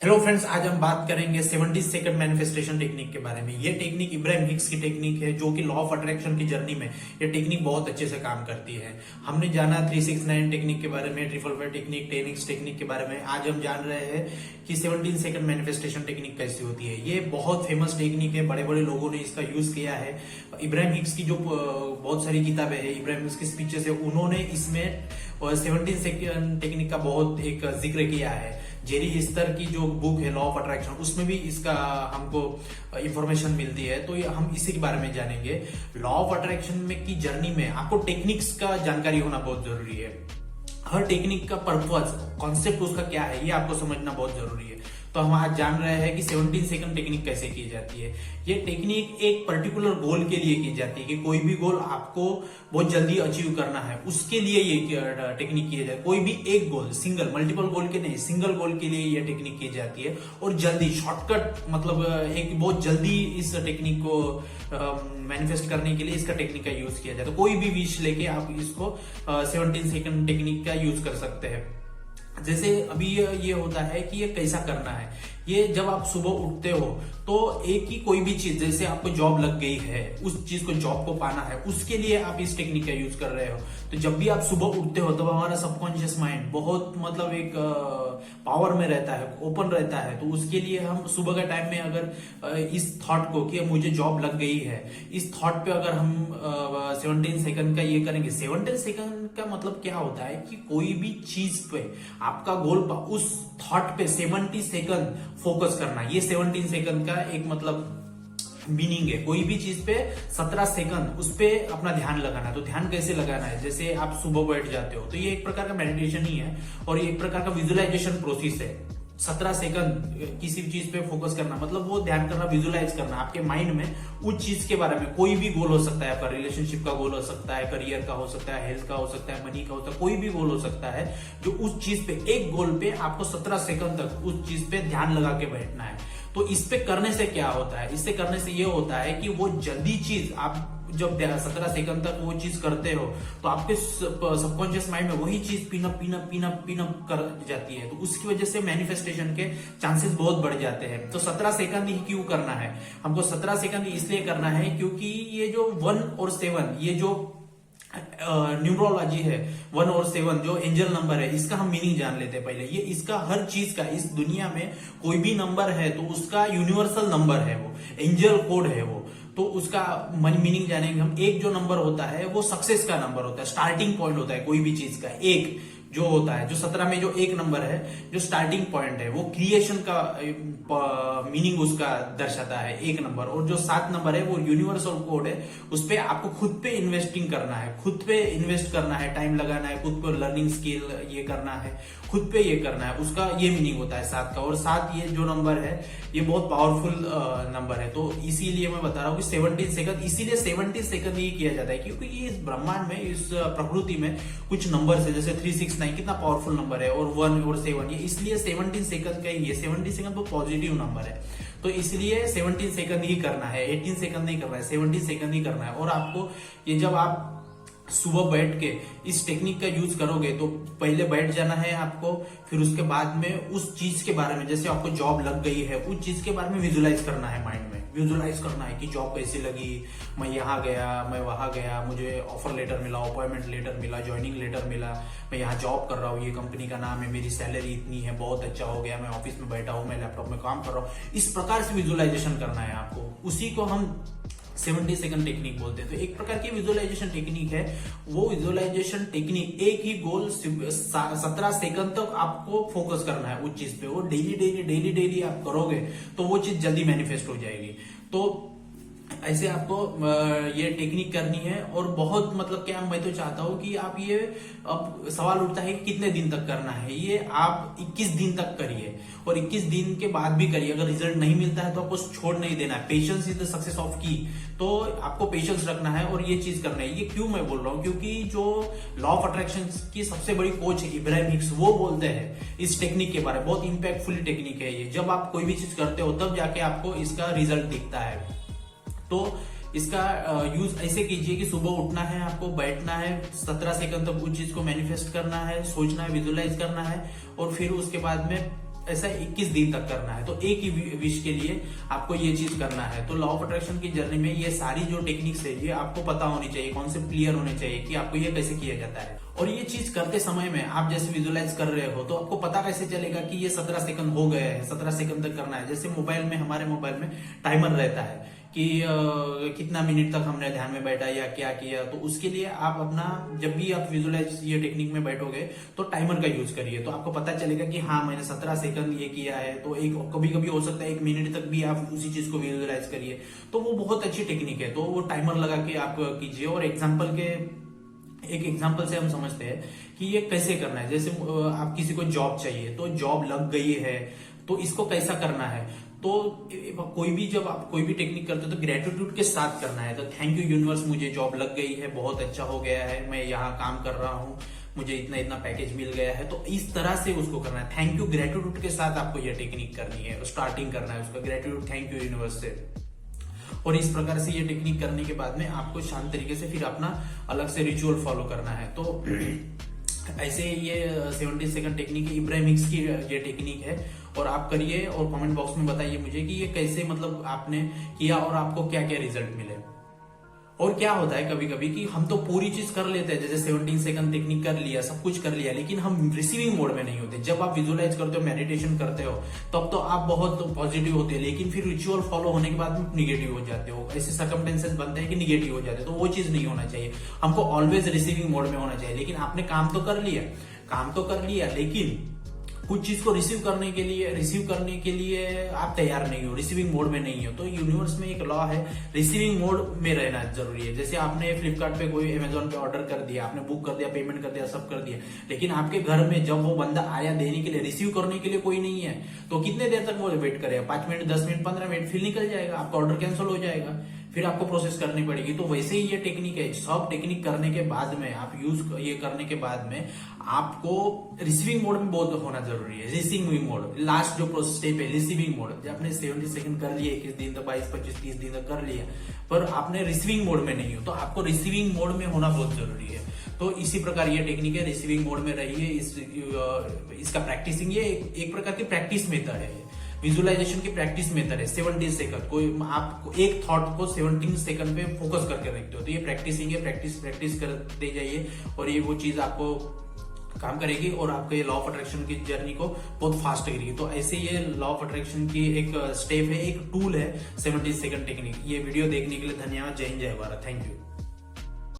Hello friends, आज हम बात करेंगे 70 सेकंड मैनिफेस्टेशन टेक्निक के बारे में। ये टेक्निक इब्राहिम हिक्स की टेक्निक है, जो कि लॉ ऑफ अट्रैक्शन की जर्नी में ये टेक्निक बहुत अच्छे से काम करती है। हमने जाना 369 टेक्निक के बारे में, 555 टेक्निक, 10x टेक्निक के बारे में। आज हम जान रहे हैं कि 17 सेकंड मैनिफेस्टेशन टेक्निक कैसी होती है। ये बहुत फेमस टेक्निक है, बड़े बड़े लोगों ने इसका यूज किया है। इब्राहिम हिक्स की जो बहुत सारी किताबें हैं, इब्राहिम हिक्स की स्पीचेस है, उन्होंने इसमें 17 सेकंड टेक्निक का बहुत एक जिक्र किया है। जेरी स्तर की जो बुक है लॉ ऑफ अट्रैक्शन, उसमें भी इसका हमको इंफॉर्मेशन मिलती है। तो हम इसी के बारे में जानेंगे। लॉ ऑफ अट्रैक्शन में की जर्नी में आपको टेक्निक्स का जानकारी होना बहुत जरूरी है। हर टेक्निक का पर्पस, कॉन्सेप्ट उसका क्या है, ये आपको समझना बहुत जरूरी है। तो हम आज जान रहे हैं कि 17 सेकंड टेक्निक कैसे की जाती है। ये टेक्निक एक पर्टिकुलर गोल के लिए की जाती है कि कोई भी गोल आपको बहुत जल्दी अचीव करना है, उसके लिए ये टेक्निक की जाती है। कोई भी एक गोल, सिंगल, मल्टीपल गोल के नहीं, सिंगल गोल के लिए ये टेक्निक की जाती है। और जल्दी, शॉर्टकट, मतलब एक बहुत जल्दी इस टेक्निक को मैनिफेस्ट करने के लिए इसका टेक्निक का यूज किया जाता है। तो कोई भी विश लेके आप इसको 17 सेकंड टेक्निक का यूज कर सकते हैं। जैसे अभी ये होता है कि ये कैसा करना है। ये जब आप सुबह उठते हो तो एक ही कोई भी चीज, जैसे आपको जॉब लग गई है, उस चीज को, जॉब को पाना है, उसके लिए आप इस टेक्निक का यूज कर रहे हो। तो जब भी आप सुबह उठते हो तब हमारा सबकॉन्शियस माइंड बहुत, मतलब एक पावर में रहता है, ओपन रहता है। तो उसके लिए हम सुबह के टाइम में अगर इस थॉट को कि मुझे जॉब लग गई है, इस थॉट पे अगर हम 17 सेकंड का ये करेंगे। 17 सेकंड का मतलब क्या होता है कि कोई भी चीज पे आपका गोल, उस थॉट पे 70 सेकंड फोकस करना। ये 17 सेकंड का एक मतलब मीनिंग है। कोई भी चीज पे 17 सेकंड उस पे अपना ध्यान लगाना। तो ध्यान कैसे लगाना है? जैसे आप सुबह बैठ जाते हो तो ये एक प्रकार का मेडिटेशन ही है और ये एक प्रकार का विजुअलाइजेशन प्रोसेस है। 17 सेकंड किसी चीज पे फोकस करना मतलब वो ध्यान करना, विजुअलाइज करना आपके माइंड में उस चीज के बारे में। कोई भी गोल हो सकता है, आपका रिलेशनशिप का गोल हो सकता है, करियर का हो सकता है, हेल्थ का हो सकता है, मनी का हो सकता है, कोई भी गोल हो सकता है। जो उस चीज पे, एक गोल पे आपको 17 सेकंड तक उस चीज पे ध्यान लगा के बैठना है। तो इस पे करने से क्या होता है? इससे करने से ये होता है कि वो जल्दी चीज आप जब 17 सेकंड तक वो चीज करते हो तो आपके सबकॉन्शियस माइंड में वही चीज पिनअप कर जाती है। तो उसकी वजह से मैनिफेस्टेशन के चांसेस बहुत बढ़ जाते हैं। तो 17 सेकंड ही क्यों करना है हमको? 17 सेकंड इसलिए करना है क्योंकि ये जो 1 और 7, ये जो न्यूमरोलॉजी है, 1 और 7 जो एंजल नंबर है, इसका हम मीनिंग जान लेते हैं पहले। ये इसका हर चीज का, इस दुनिया में कोई भी नंबर है तो उसका यूनिवर्सल नंबर है, वो एंजल कोड है वो। तो उसका मीनिंग जानेंगे हम। एक जो नंबर होता है वो सक्सेस का नंबर होता है, स्टार्टिंग पॉइंट होता है कोई भी चीज का। एक जो होता है, जो 17 में जो एक नंबर है, जो स्टार्टिंग पॉइंट है, वो क्रिएशन का मीनिंग उसका दर्शाता है, एक नंबर। और जो 7 नंबर है वो यूनिवर्सल कोड है। उस पे आपको खुद पे इन्वेस्टिंग करना है, खुद पे इन्वेस्ट करना है, टाइम लगाना है, खुद को लर्निंग स्किल ये करना है, खुद पे ये करना है। उसका ये मीनिंग होता है 7 का। और 7 ये जो नंबर है ये बहुत पावरफुल नंबर है। तो इसीलिए मैं बता रहा हूँ कि 17 सेकंड, इसीलिए 70 सेकंड ही किया जाता है क्योंकि इस ब्रह्मांड में, इस प्रकृति में कुछ नंबर है, जैसे 369 कितना पावरफुल नंबर है, और 1 और 7, ये इसलिए 17 सेकंड का ही है। 70 सेकंड तो पॉजिटिव नंबर है, तो इसलिए 17 सेकंड ही करना है, 18 सेकंड नहीं करना है, 70 सेकंड ही करना है। और आपको ये, जब आप सुबह बैठ के इस टेक्निक का यूज करोगे तो पहले बैठ जाना है आपको, फिर उसके बाद में उस चीज के बारे में, जैसे आपको जॉब लग गई है, उस चीज के बारे में विजुलाइज करना है, माइंड में विजुलाइज करना है कि जॉब कैसी लगी, मैं यहाँ गया, मैं वहां गया, मुझे ऑफर लेटर मिला, अपॉइंटमेंट लेटर मिला, ज्वाइनिंग लेटर मिला, मैं यहाँ जॉब कर रहा हूँ, ये कंपनी का नाम है, मेरी सैलरी इतनी है, बहुत अच्छा हो गया, मैं ऑफिस में बैठा हूँ, मैं लैपटॉप में काम कर रहा हूँ। इस प्रकार से विजुलाइजेशन करना है आपको। उसी को हम 70 सेकंड टेक्निक बोलते हैं। तो एक प्रकार की विजुअलाइजेशन टेक्निक है। वो विजुअलाइजेशन टेक्निक, एक ही गोल 17 सेकंड तक आपको फोकस करना है उस चीज पे। वो डेली आप करोगे तो वो चीज जल्दी मैनिफेस्ट हो जाएगी। तो ऐसे आपको ये टेक्निक करनी है। और बहुत, मतलब क्या, मैं तो चाहता हूं कि आप ये, अब सवाल उठता है कि कितने दिन तक करना है। ये आप 21 दिन तक करिए और 21 दिन के बाद भी करिए। अगर रिजल्ट नहीं मिलता है तो आपको छोड़ नहीं देना है। Patience is the success of की। तो आपको पेशेंस रखना है और ये चीज करना है। ये क्यों मैं बोल रहा हूँ? क्योंकि जो लॉ ऑफ अट्रैक्शन की सबसे बड़ी कोच है इब्राहिम हिक्स, वो बोलते हैं इस टेक्निक के बारे में। बहुत इंपैक्टफुल टेक्निक है ये। जब आप कोई भी चीज करते हो तब जाके आपको इसका रिजल्ट दिखता है। तो इसका यूज ऐसे कीजिए कि सुबह उठना है, आपको बैठना है, 17 सेकंड तक उस चीज को मैनिफेस्ट करना है, सोचना है, विजुअलाइज करना है। और फिर उसके बाद में ऐसा 21 दिन तक करना है। तो एक ही विश के लिए आपको ये चीज करना है। तो लॉ ऑफ अट्रैक्शन की जर्नी में ये सारी जो टेक्निक्स है ये आपको पता होनी चाहिए, कॉन्सेप्ट क्लियर होने चाहिए कि आपको ये कैसे किया जाता है। और ये चीज करते समय में आप जैसे विजुअलाइज कर रहे हो तो आपको पता कैसे चलेगा कि ये 17 सेकंड हो गए हैं, 17 सेकंड तक करना है। जैसे मोबाइल में, हमारे मोबाइल में टाइमर रहता है कि कितना मिनट तक हमने ध्यान में बैठा या क्या किया। तो उसके लिए आप अपना, जब भी आप विजुअलाइज ये टेक्निक में बैठोगे तो टाइमर का यूज करिए, तो आपको पता चलेगा कि हाँ मैंने 17 सेकंड ये किया है। तो एक कभी कभी हो सकता है 1 मिनट तक भी आप उसी चीज को विजुअलाइज करिए, तो वो बहुत अच्छी टेक्निक है। तो वो टाइमर लगा के आप कीजिए। और एक एग्जाम्पल से हम समझते हैं कि ये कैसे करना है। जैसे आप किसी को जॉब चाहिए, तो जॉब लग गई है, तो इसको कैसा करना है। तो जब आप कोई भी टेक्निक करते हो तो ग्रेटिट्यूड के साथ करना है। तो थैंक यू यूनिवर्स, मुझे जॉब लग गई है, बहुत अच्छा हो गया है, मैं यहाँ काम कर रहा हूँ, मुझे इतना इतना पैकेज मिल गया है। तो इस तरह से उसको करना है। थैंक यू ग्रेटिट्यूड के साथ आपको यह टेक्निक करनी है, स्टार्टिंग करना है उसका ग्रेटिट्यूड थैंक यू यूनिवर्स से। और इस प्रकार से ये टेक्निक करने के बाद में आपको शांत तरीके से फिर अपना अलग से रिचुअल फॉलो करना है। तो ऐसे ये 70 सेकंड टेक्निक है, इब्राहिम हिक्स की ये टेक्निक है। और आप करिए और कमेंट बॉक्स में बताइए मुझे कि ये कैसे मतलब आपने किया और आपको क्या क्या रिजल्ट मिले। और क्या होता है कभी कभी कि हम तो पूरी चीज कर लेते हैं, जैसे 17 सेकंड टेक्निक कर लिया, सब कुछ कर लिया, लेकिन हम रिसीविंग मोड में नहीं होते। जब आप विजुअलाइज करते हो, मेडिटेशन करते हो, तब तो आप बहुत पॉजिटिव होते हैं, लेकिन फिर रिचुअल फॉलो होने के बाद में निगेटिव हो जाते हो। ऐसे सर्कमस्टेंसेस बनते हैं कि निगेटिव हो जाते हैं, तो वो चीज नहीं होना चाहिए। हमको ऑलवेज रिसीविंग मोड में होना चाहिए। लेकिन आपने काम तो कर लिया, लेकिन कुछ चीज को रिसीव करने के लिए आप तैयार नहीं हो, रिसीविंग मोड में नहीं हो। तो यूनिवर्स में एक लॉ है, रिसीविंग मोड में रहना जरूरी है। जैसे आपने फ्लिपकार्ट पे, कोई अमेजोन पे ऑर्डर कर दिया, आपने बुक कर दिया, पेमेंट कर दिया, सब कर दिया, लेकिन आपके घर में जब वो बंदा आया देने के लिए, रिसीव करने के लिए कोई नहीं है, तो कितने देर तक वो वेट करेगा? 5 मिनट, 10 मिनट, 15 मिनट, फिर निकल जाएगा, आपका ऑर्डर कैंसिल हो जाएगा, फिर आपको प्रोसेस करनी पड़ेगी। तो वैसे ही ये टेक्निक है। सब टेक्निक करने के बाद में, आप ये करने के बाद में आपको रिसीविंग मोड में बहुत होना जरूरी है। रिसीविंग मोड लास्ट जो स्टेप है, रिसीविंग मोड। जब आपने 70 सेकंड कर लिए, 21 दिन तक, 22, 25, 30 दिन तक कर लिया, पर आपने रिसीविंग मोड में नहीं हो, तो आपको रिसीविंग मोड में होना बहुत जरूरी है। तो इसी प्रकार ये टेक्निक है, रिसीविंग मोड में रहिए। इसका प्रैक्टिसिंग, ये एक प्रकार की प्रैक्टिस मेथड है, विजुअलाइजेशन की प्रैक्टिस मेथड है। 70 सेकंड कोई आप एक थॉट को 17 सेकंड पे फोकस करके रखते हो, तो ये प्रैक्टिसिंग है। प्रैक्टिस करते जाइए और ये वो चीज आपको काम करेगी और आपके ये लॉ ऑफ अट्रैक्शन की जर्नी को बहुत फास्ट करेगी। तो ऐसे ये लॉ ऑफ अट्रैक्शन की एक स्टेप है, एक टूल है 70 सेकंड टेक्निक। ये वीडियो देखने के लिए धन्यवाद। जय हिंद, जय भारत, थैंक यू।